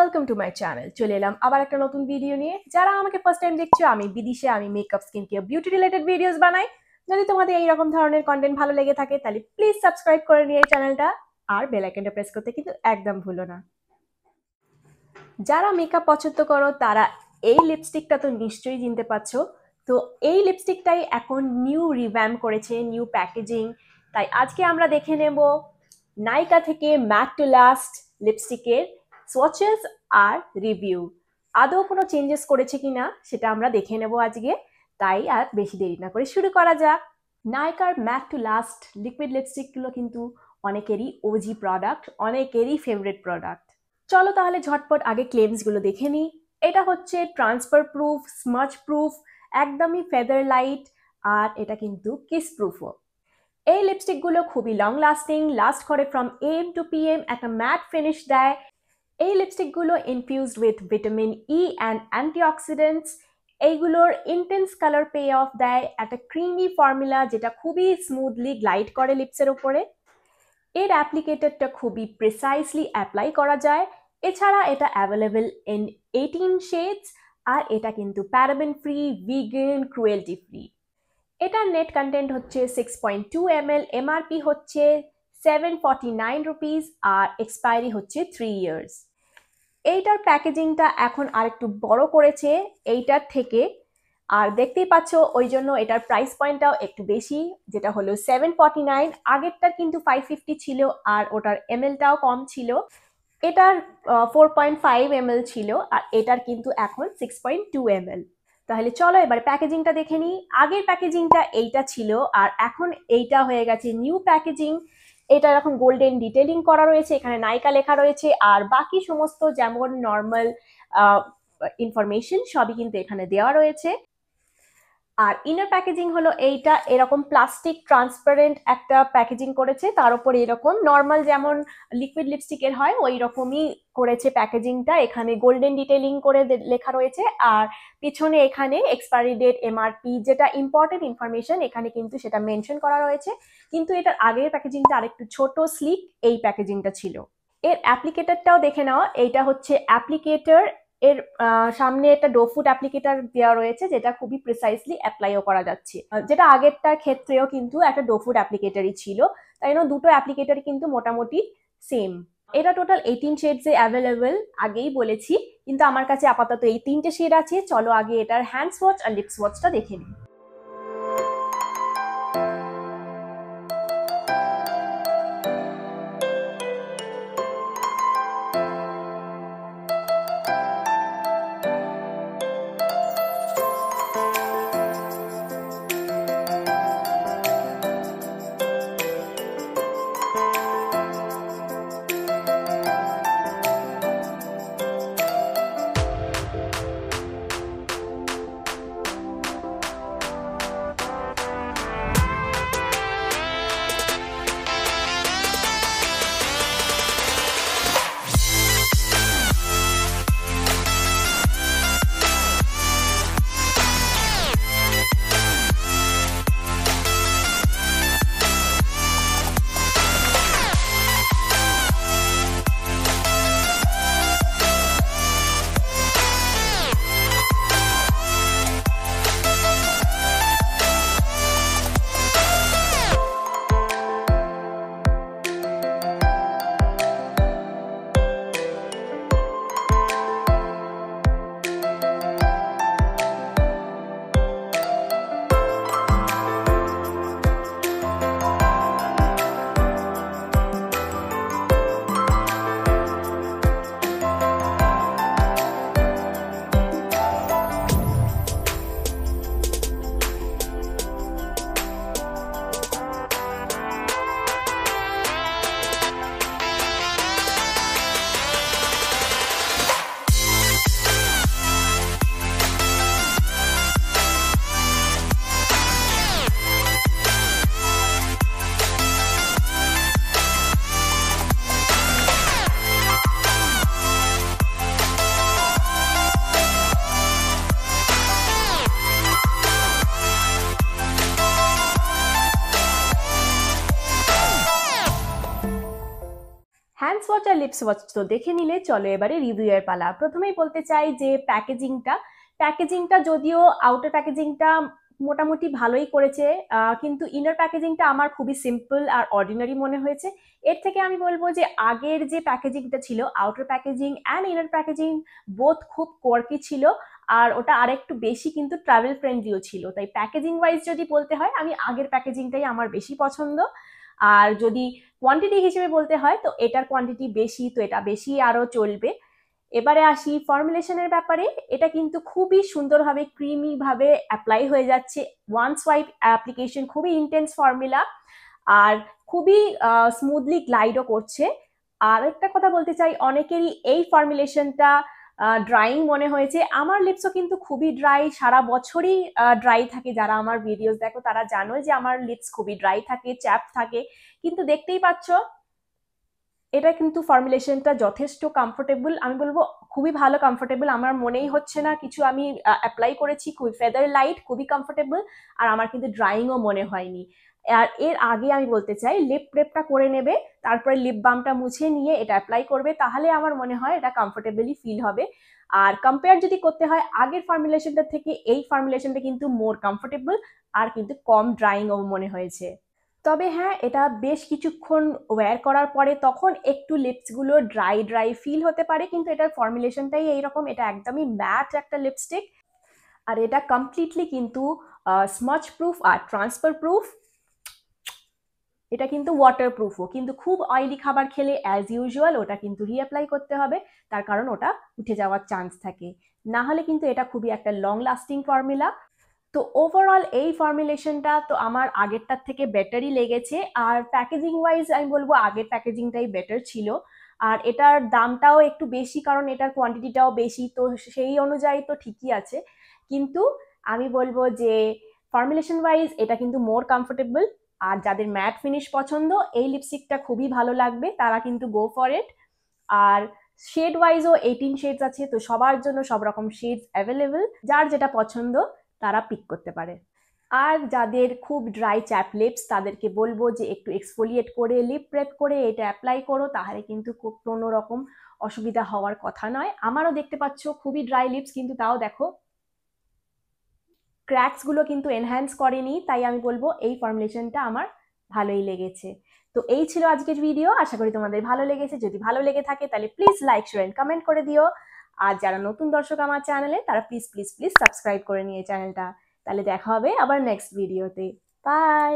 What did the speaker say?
Welcome to my channel. চলে এলাম আবার একটা নতুন ভিডিও নিয়ে। যারা আমাকে ফার্স্ট টাইম দেখছো, আমি বিদেশে makeup, skin care, beauty related videos বানাই। যদি তোমাদের এইরকম ধরনের কন্টেন্ট ভালো লেগে থাকে তাহলে প্লিজ সাবস্ক্রাইব করে নিয়ে এই চ্যানেলটা, আর বেল আইকনটা প্রেস করতে কিন্তু একদম ভুলো না। যারা মেকআপ পছন্দ করো তারা এই লিপস্টিকটা তো নিশ্চয়ই চিনতে পারছো। তো এই লিপস্টিকটাই এখন নিউ রিভ্যাম্প করেছে, নিউ প্যাকেজিং। তাই আজকে আমরা দেখে নেব নাইকা থেকে ম্যাট টু লাস্ট লিপস্টিকের সোয়াচেস আর রিভিউ। আদৌ কোনো চেঞ্জেস করেছে কিনা সেটা আমরা দেখে নেব আজকে। তাই আর বেশি দেরি না করে শুরু করা যাক। নাইকার ম্যাট টু লাস্ট লিকুইড লিপস্টিকগুলো কিন্তু অনেকেরই ওজি প্রোডাক্ট, অনেকেরই ফেভারিট প্রোডাক্ট। চলো তাহলে ঝটপট আগে ক্লেমসগুলো দেখে নিই। এটা হচ্ছে ট্রান্সফার প্রুফ, স্মাচ প্রুফ, একদমই ফেদার লাইট, আর এটা কিন্তু কিস প্রুফও। এই লিপস্টিকগুলো খুবই লং লাস্টিং, লাস্ট করে ফ্রম এম টু পিএম, একটা ম্যাট ফিনিশ দেয়। এই লিপস্টিকগুলো infused with vitamin E and antioxidants. এইগুলোর ইন্টেন্স কালার পে অফ দেয়, একটা ক্রিমি ফর্মুলা যেটা খুবই স্মুথলি গ্লাইড করে লিপসের ওপরে। এর অ্যাপ্লিকেটরটা খুবই প্রিসাইসলি অ্যাপ্লাই করা যায়। এছাড়া এটা অ্যাভেলেবল ইন 18 শেডস, আর এটা কিন্তু paraben free, vegan, cruelty free. এটার নেট কন্টেন্ট হচ্ছে 6.2 ml, এমআরপি হচ্ছে 749 রুপিস, আর এক্সপায়ারি হচ্ছে 3 ইয়ার্স। এইটার প্যাকেজিংটা এখন আরেকটু বড় করেছে এইটার থেকে, আর দেখতেই পাচ্ছ ওই জন্য এটার প্রাইস পয়েন্টটাও একটু বেশি, যেটা হলো 749। আগেরটার কিন্তু 550 ছিল, আর ওটার এমএলটাও কম ছিল। এটার 4.5 ml ছিল, আর এটার কিন্তু এখন 6.2 ml। তাহলে চলো এবার প্যাকেজিংটা দেখে নিই। আগের প্যাকেজিংটা এইটা ছিল, আর এখন এইটা হয়ে গেছে নিউ প্যাকেজিং। এটা এখন গোল্ডেন ডিটেলিং করা রয়েছে, এখানে নাইকা লেখা রয়েছে, আর বাকি সমস্ত যেমন নর্মাল ইনফরমেশন সবই কিন্তু এখানে দেওয়া রয়েছে। আর ইনার প্যাকেজিং হলো এইটা, এরকম প্লাস্টিক ট্রান্সপারেন্ট একটা প্যাকেজিং করেছে, তার উপর এরকম নর্মাল যেমন লিকুইড লিপস্টিকের হয় ওই রকমই করেছে প্যাকেজিংটা। এখানে গোল্ডেন ডিটেলিং করে লেখা রয়েছে, আর পিছনে এখানে এক্সপায়ারি ডেট, এমআরপি, যেটা ইম্পর্টেন্ট ইনফরমেশন এখানে কিন্তু সেটা মেনশন করা রয়েছে। কিন্তু এটার আগের প্যাকেজিংটা আরেকটু ছোট, স্লিক এই প্যাকেজিংটা ছিল। এর অ্যাপ্লিকেটরটাও দেখে নাও। এইটা হচ্ছে অ্যাপ্লিকেটর, এর সামনে একটা ডোফুট অ্যাপ্লিকেটর দেওয়া রয়েছে, যেটা খুবই প্রিসাইসলি অ্যাপ্লাইও করা যাচ্ছে, যেটা আগেরটার ক্ষেত্রেও কিন্তু একটা ডোফুট অ্যাপ্লিকেটরই ছিল। তাই জন্য দুটো অ্যাপ্লিকেটর কিন্তু মোটামুটি সেম। এটা টোটাল 18 শেডসে অ্যাভেলেবেল, আগেই বলেছি, কিন্তু আমার কাছে আপাতত এই 3টে শেড আছে। চলো আগে এটার হ্যান্ড সোয়াচ আর লিপ সোয়াচটা দেখে নিই। হ্যান্ডস ওয়াচ আর লিপস ওয়াচ তো দেখে নিলে, চলো এবারে রিভিউয়ের পালা। প্রথমেই বলতে চাই যে প্যাকেজিংটা যদিও আউটার প্যাকেজিংটা মোটামুটি ভালোই করেছে, কিন্তু ইনার প্যাকেজিংটা আমার খুবই সিম্পল আর অর্ডিনারি মনে হয়েছে। এর থেকে আমি বলবো যে আগের যে প্যাকেজিংটা ছিল, outer packaging and inner packaging both খুব কোয়ার্কি ছিল, আর ওটা আরেকটু বেশি কিন্তু ট্রাভেল ফ্রেন্ডলিও ছিল। তাই প্যাকেজিং ওয়াইজ যদি বলতে হয়, আমি আগের প্যাকেজিংটাই আমার বেশি পছন্দ। আর যদি কোয়ান্টিটি হিসেবে বলতে হয়, তো এটার কোয়ান্টিটি বেশি, তো এটা বেশি আরো চলবে। এবারে আসি ফর্মুলেশনের ব্যাপারে। এটা কিন্তু খুবই সুন্দরভাবে ক্রিমি ভাবে অ্যাপ্লাই হয়ে যাচ্ছে। ওয়ান সোয়াইপ অ্যাপ্লিকেশন, খুবই ইন্টেন্স ফর্মুলা, আর খুবই স্মুথলি গ্লাইডও করছে। আর একটা কথা বলতে চাই, অনেকেরই এই ফর্মুলেশনটা ড্রাইং মনে হয়েছে। আমার লিপসও কিন্তু খুবই ড্রাই, সারা বছরই ড্রাই থাকে। যারা আমার ভিডিওস দেখো তারা জানো যে আমার লিপস খুবই ড্রাই থাকে, চ্যাপ থাকে, কিন্তু দেখতেই পাচ্ছ এটা কিন্তু ফর্মুলেশনটা যথেষ্ট কমফোর্টেবল। আমি বলবো খুবই ভালো কমফোর্টেবল। আমার মনেই হচ্ছে না কিছু আমি অ্যাপ্লাই করেছি, খুবই ফেদার লাইট, খুবই কমফোর্টেবল। আর আমার কিন্তু ড্রাইংও মনে হয়নি। আর এর আগে আমি বলতে চাই, লিপ প্রেপটা করে নেবে, তারপরে লিপ বামটা মুছে নিয়ে এটা অ্যাপ্লাই করবে, তাহলে আমার মনে হয় এটা কমফোর্টেবলি ফিল হবে। আর কম্পেয়ার যদি করতে হয় আগের ফর্মুলেশনটা থেকে, এই ফর্মুলেশনটা কিন্তু মোর কমফোর্টেবল আর কিন্তু কম ড্রাইংও মনে হয়েছে। তবে হ্যাঁ, এটা বেশ কিছুক্ষণ ওয়্যার করার পরে তখন একটু লিপসগুলো ড্রাই ড্রাই ফিল হতে পারে, কিন্তু এটার ফর্মুলেশনটাই এইরকম। এটা একদমই ম্যাট একটা লিপস্টিক, আর এটা কমপ্লিটলি কিন্তু স্মচ প্রুফ আর ট্রান্সফার প্রুফ। এটা কিন্তু ওয়াটার প্রুফও, কিন্তু খুব অয়েলি খাবার খেলে অ্যাজ ইউজুয়াল ওটা কিন্তু রিঅ্যাপ্লাই করতে হবে, তার কারণ ওটা উঠে যাওয়ার চান্স থাকে। না হলে কিন্তু এটা খুবই একটা লং লাস্টিং ফর্মুলা। তো ওভারঅল এই ফর্মুলেশনটা তো আমার আগেরটার থেকে বেটারই লেগেছে। আর প্যাকেজিং ওয়াইজ আমি বলবো আগের প্যাকেজিংটাই বেটার ছিল। আর এটার দামটাও একটু বেশি, কারণ এটার কোয়ান্টিটিটাও বেশি, তো সেই অনুযায়ী তো ঠিকই আছে। কিন্তু আমি বলবো যে ফর্মুলেশন ওয়াইজ এটা কিন্তু মোর কমফোর্টেবল। আর যাদের ম্যাট ফিনিশ পছন্দ, এই লিপস্টিকটা খুবই ভালো লাগবে, তারা কিন্তু গো ফর ইট। আর শেড ওয়াইজও 18 শেডস আছে, তো সবার জন্য সব রকম শেডস অ্যাভেলেবেল, যার যেটা পছন্দ তারা পিক করতে পারে। আর যাদের খুব ড্রাই চ্যাপ লিপস, তাদেরকে বলবো যে একটু এক্সফোলিয়েট করে লিপ প্রেপ করে এটা অ্যাপ্লাই করো, তাহলে কিন্তু কোনো রকম অসুবিধা হওয়ার কথা নয়। আমারও দেখতে পাচ্ছ খুবই ড্রাই লিপস, কিন্তু তাও দেখো ক্র্যাকস গুলো কিন্তু এনহ্যান্স করেনি। তাই আমি বলবো এই ফর্মুলেশনটা আমার ভালোই লেগেছে। তো এই ছিল আজকের ভিডিও, আশা করি তোমাদের ভালো লেগেছে। যদি ভালো লেগে থাকে তাহলে please like, share and comment করে দিও। আর যারা নতুন দর্শক আমার চ্যানেলে, তারা প্লিজ প্লিজ প্লিজ সাবস্ক্রাইব করে নিয়ে চ্যানেলটা। তাহলে দেখা হবে আবার নেক্সট ভিডিওতে। বাই।